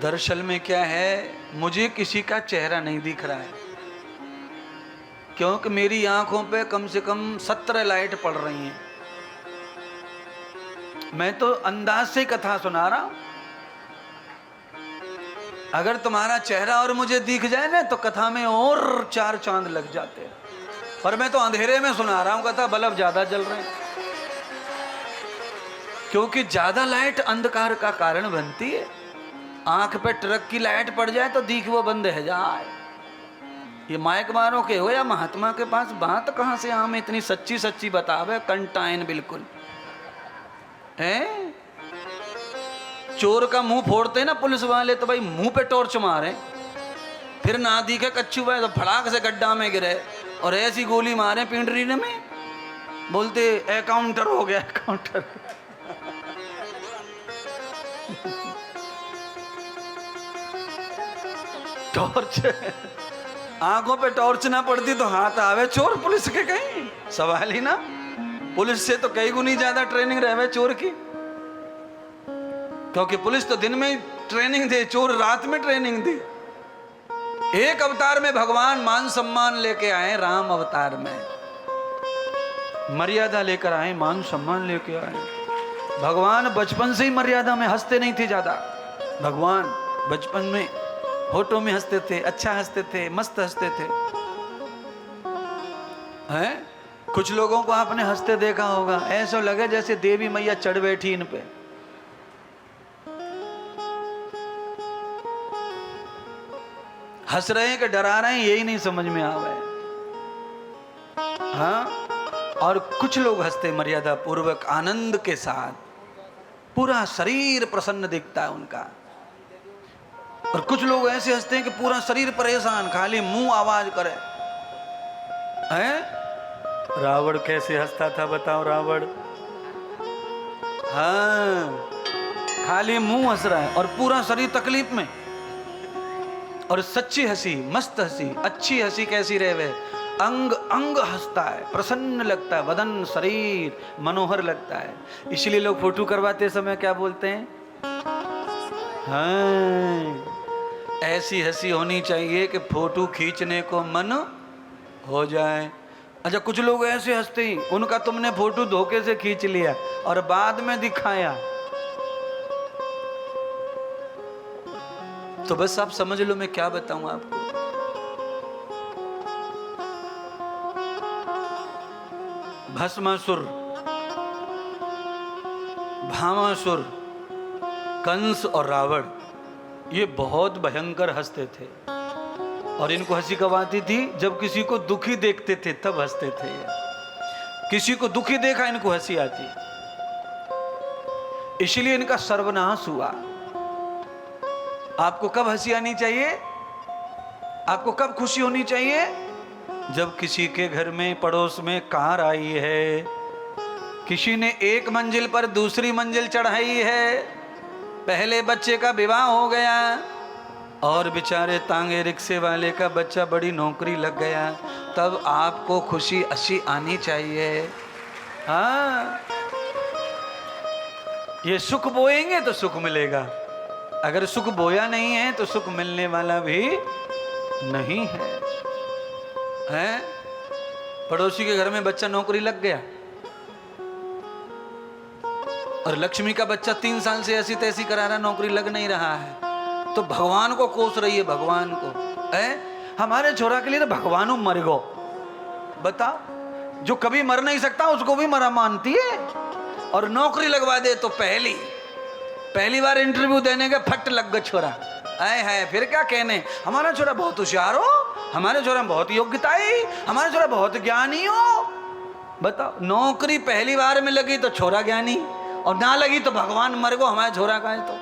दरअसल में क्या है, मुझे किसी का चेहरा नहीं दिख रहा है, क्योंकि मेरी आंखों पे कम से कम 17 लाइट पड़ रही हैं। मैं तो अंदाज से कथा सुना रहा हूं। अगर तुम्हारा चेहरा और मुझे दिख जाए ना तो कथा में और 4 चांद लग जाते हैं, पर मैं तो अंधेरे में सुना रहा हूं कथा, बल्ब ज्यादा जल रहे हैं। क्योंकि ज्यादा लाइट अंधकार का कारण बनती है। आंख पे ट्रक की लाइट पड़ जाए तो दिख वो बंद है जाए। ये माइक मारो के हो या महात्मा के पास बात कहां से आम इतनी सच्ची सच्ची बतावे, कंटाइन बिल्कुल है। चोर का मुंह फोड़ते ना पुलिस वाले तो भाई मुंह पे टॉर्च मारे, फिर ना दिखे कच्चू भाई तो फड़ाक से गड्ढा में गिरे और ऐसी गोली मारे पिंडरी में, बोलते एकाउंटर हो गया एकाउंटर। टॉर्च आंखों पे टॉर्च ना पड़ती तो हाथ आवे चोर पुलिस के, कहीं सवाल ही ना। पुलिस से तो कई गुनी ज्यादा ट्रेनिंग रहे चोर की, क्योंकि पुलिस तो दिन में ट्रेनिंग दे, चोर रात में ट्रेनिंग दे। एक अवतार में भगवान मान सम्मान लेके आए, राम अवतार में मर्यादा लेकर आए, मान सम्मान लेके आए। भगवान बचपन से ही मर्यादा में हंसते नहीं थे ज्यादा। भगवान बचपन में होठों में हंसते थे, अच्छा हंसते थे, मस्त हंसते थे। हैं? कुछ लोगों को आपने हंसते देखा होगा, ऐसा लगे जैसे देवी मैया चढ़ बैठी इन पे। हंस रहे हैं कि डरा रहे हैं यही नहीं समझ में आवे। हाँ, और कुछ लोग हंसते मर्यादा पूर्वक आनंद के साथ, पूरा शरीर प्रसन्न दिखता है उनका। और कुछ लोग ऐसे हंसते हैं कि पूरा शरीर परेशान, खाली मुंह आवाज करे। हैं? रावण कैसे हंसता था बताओ, रावण। हाँ, खाली मुंह हंस रहा है और पूरा शरीर तकलीफ में। और सच्ची हंसी, मस्त हंसी, अच्छी हंसी कैसी रहे वे, अंग अंग हंसता है, प्रसन्न लगता है, बदन शरीर मनोहर लगता है। इसलिए लोग फोटो करवाते समय क्या बोलते हैं? हाँ, ऐसी हंसी होनी चाहिए कि फोटो खींचने को मन हो जाए। अच्छा, कुछ लोग ऐसे हंसते ही उनका तुमने फोटो धोखे से खींच लिया और बाद में दिखाया तो बस आप समझ लो मैं क्या बताऊं आपको। भस्मासुर, भामासुर, कंस और रावण ये बहुत भयंकर हंसते थे। और इनको हंसी कब आती थी? जब किसी को दुखी देखते थे तब हंसते थे। किसी को दुखी देखा इनको हंसी आती, इसलिए इनका सर्वनाश हुआ। आपको कब हंसी आनी चाहिए? आपको कब खुशी होनी चाहिए? जब किसी के घर में पड़ोस में कार आई है, किसी ने एक मंजिल पर दूसरी मंजिल चढ़ाई है, पहले बच्चे का विवाह हो गया और बेचारे तांगे रिक्शे वाले का बच्चा बड़ी नौकरी लग गया, तब आपको खुशी अच्छी आनी चाहिए। हाँ, ये सुख बोएंगे तो सुख मिलेगा, अगर सुख बोया नहीं है तो सुख मिलने वाला भी नहीं है। हैं? पड़ोसी के घर में बच्चा नौकरी लग गया और लक्ष्मी का बच्चा 3 साल से ऐसी तैसी करा रहा, नौकरी लग नहीं रहा है, तो भगवान को कोस रही है। भगवान को हमारे छोरा के लिए तो भगवान मर गो। बताओ, जो कभी मर नहीं सकता उसको भी मरा मानती है। और नौकरी लगवा दे तो पहली बार इंटरव्यू देने के फट लग गए छोरा। आए है फिर क्या कहने, हमारा छोरा बहुत होशियार हो, हमारे छोरा में बहुत योग्यता है, हमारे छोरा बहुत ज्ञानी हो। बताओ, नौकरी पहली बार में लगी तो छोरा ज्ञानी, और ना लगी तो भगवान मर गो हमारे छोरा का है तो।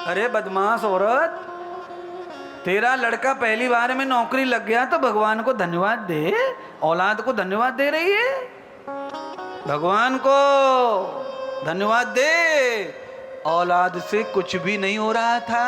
अरे बदमाश औरत, तेरा लड़का पहली बार में नौकरी लग गया तो भगवान को धन्यवाद दे, औलाद को धन्यवाद दे रही है। भगवान को धन्यवाद दे, औलाद से कुछ भी नहीं हो रहा था,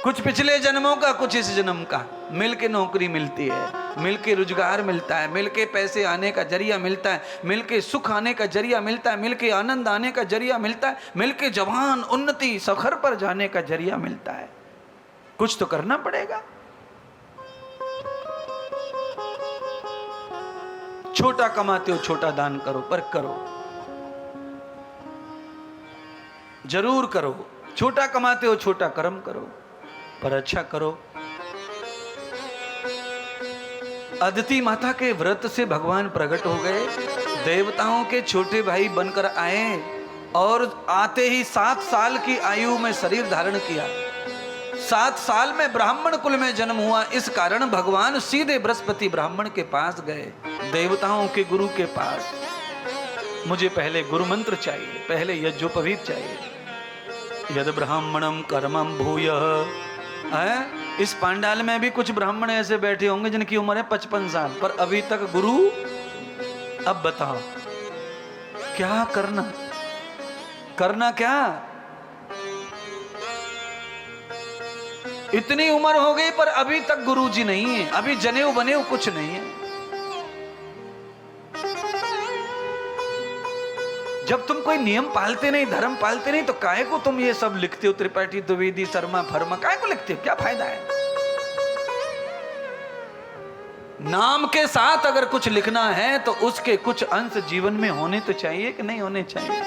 कुछ पिछले जन्मों का, कुछ इस जन्म का। मिल के नौकरी मिलती है, मिल के रोजगार मिलता है, मिल के पैसे आने का जरिया मिलता है, मिल के सुख आने का जरिया मिलता है, मिल के आनंद आने का जरिया मिलता है, मिल के जवान उन्नति सखर पर जाने का जरिया मिलता है। कुछ तो करना पड़ेगा। छोटा कमाते हो छोटा दान करो, पर करो, जरूर करो। छोटा कमाते हो छोटा कर्म करो, पर अच्छा करो। अदिति माता के व्रत से भगवान प्रकट हो गए, देवताओं के छोटे भाई बनकर आए और आते ही 7 साल की आयु में शरीर धारण किया। 7 साल में ब्राह्मण कुल में जन्म हुआ। इस कारण भगवान सीधे बृहस्पति ब्राह्मण के पास गए, देवताओं के गुरु के पास। मुझे पहले गुरु मंत्र चाहिए, पहले यज्ञोपवीत चाहिए। यद ब्राह्मणम कर्मम भूयः। इस पांडाल में भी कुछ ब्राह्मण ऐसे बैठे होंगे जिनकी उम्र है 55 साल, पर अभी तक गुरु। अब बताओ क्या करना, करना क्या? इतनी उम्र हो गई पर अभी तक गुरु जी नहीं है, अभी जनेऊ बनेऊ कुछ नहीं है। जब तुम कोई नियम पालते नहीं, धर्म पालते नहीं, तो काहे को तुम ये सब लिखते हो? त्रिपाठी, द्विवेदी, शर्मा, फर्मा, काहे को लिखते हो? क्या फायदा है? नाम के साथ अगर कुछ लिखना है तो उसके कुछ अंश जीवन में होने तो चाहिए कि नहीं होने चाहिए?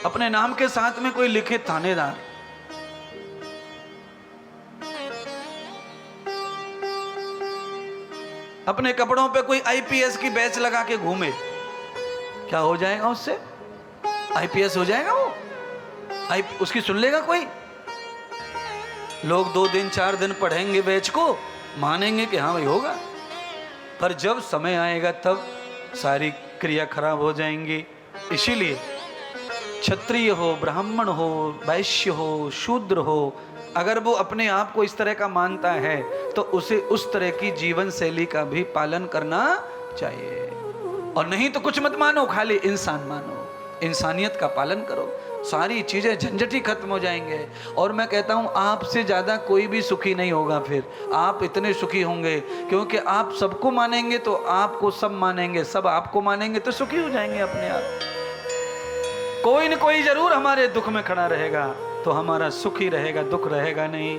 अपने नाम के साथ में कोई लिखे थानेदार, अपने कपड़ों पे कोई आईपीएस की बैच लगा के घूमे, क्या हो जाएगा उससे? आईपीएस हो जाएगा वो? उसकी सुन लेगा कोई? लोग 2 दिन 4 दिन पढ़ेंगे बैच को, मानेंगे कि हाँ भाई होगा, पर जब समय आएगा तब सारी क्रिया खराब हो जाएंगी। इसीलिए क्षत्रिय हो, ब्राह्मण हो, वैश्य हो, शूद्र हो, अगर वो अपने आप को इस तरह का मानता है तो उसे उस तरह की जीवन शैली का भी पालन करना चाहिए। और नहीं तो कुछ मत मानो, खाली इंसान मानो, इंसानियत का पालन करो, सारी चीजें झंझट ही खत्म हो जाएंगे। और मैं कहता हूं आपसे ज्यादा कोई भी सुखी नहीं होगा। फिर आप इतने सुखी होंगे क्योंकि आप सबको मानेंगे तो आपको सब मानेंगे, सब आपको मानेंगे तो सुखी हो जाएंगे अपने आप। कोई न कोई जरूर हमारे दुख में खड़ा रहेगा तो हमारा सुख ही रहेगा, दुख रहेगा नहीं।